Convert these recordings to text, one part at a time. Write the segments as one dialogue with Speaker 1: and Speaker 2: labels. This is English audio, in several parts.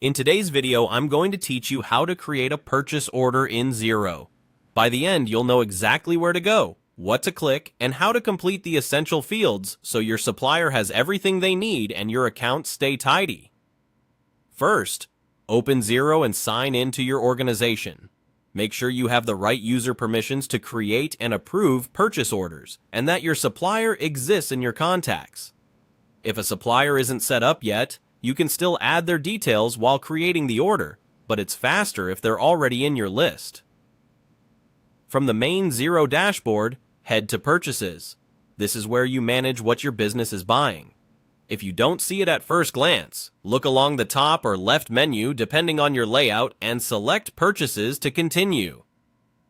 Speaker 1: In today's video, I'm going to teach you how to create a purchase order in Xero. By the end, you'll know exactly where to go, what to click, and how to complete the essential fields so your supplier has everything they need and your accounts stay tidy. First, open Xero and sign in to your organization. Make sure you have the right user permissions to create and approve purchase orders, and that your supplier exists in your contacts. If a supplier isn't set up yet, you can still add their details while creating the order, but it's faster if they're already in your list. From the main Xero dashboard, head to Purchases. This is where you manage what your business is buying. If you don't see it at first glance, look along the top or left menu depending on your layout and select Purchases to continue.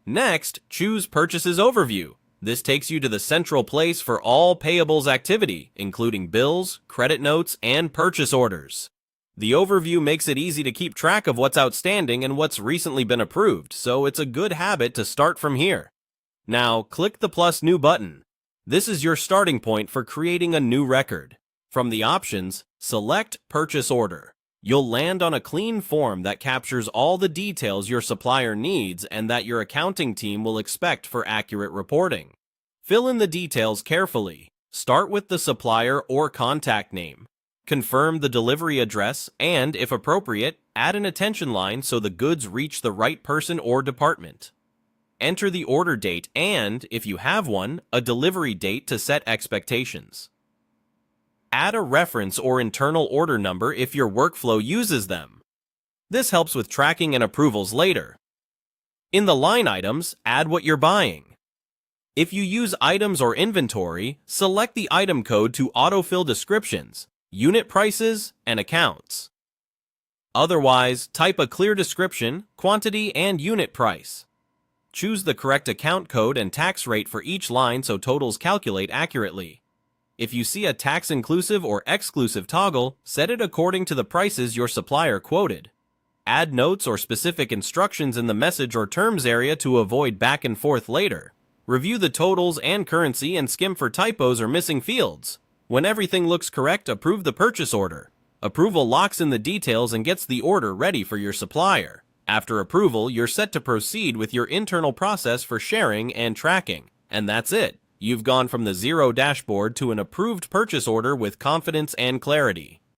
Speaker 1: Next, choose Purchases Overview. This takes you to the central place for all payables activity, including bills, credit notes, and purchase orders. The overview makes it easy to keep track of what's outstanding and what's recently been approved, so it's a good habit to start from here. Now, click the plus new button. This is your starting point for creating a new record. From the options, select Purchase Order. You'll land on a clean form that captures all the details your supplier needs and that your accounting team will expect for accurate reporting. Fill in the details carefully. Start with the supplier or contact name. Confirm the delivery address and, if appropriate, add an attention line so the goods reach the right person or department. Enter the order date and, if you have one, a delivery date to set expectations. Add a reference or internal order number if your workflow uses them. This helps with tracking and approvals later. In the line items, add what you're buying. If you use items or inventory, select the item code to autofill descriptions, unit prices, and accounts. Otherwise, type a clear description, quantity, and unit price. Choose the correct account code and tax rate for each line so totals calculate accurately. If you see a tax-inclusive or exclusive toggle, set it according to the prices your supplier quoted. Add notes or specific instructions in the message or terms area to avoid back and forth later. Review the totals and currency and skim for typos or missing fields. When everything looks correct, approve the purchase order. Approval locks in the details and gets the order ready for your supplier. After approval, you're set to proceed with your internal process for sharing and tracking. And that's it. You've gone from the Xero dashboard to an approved purchase order with confidence and clarity.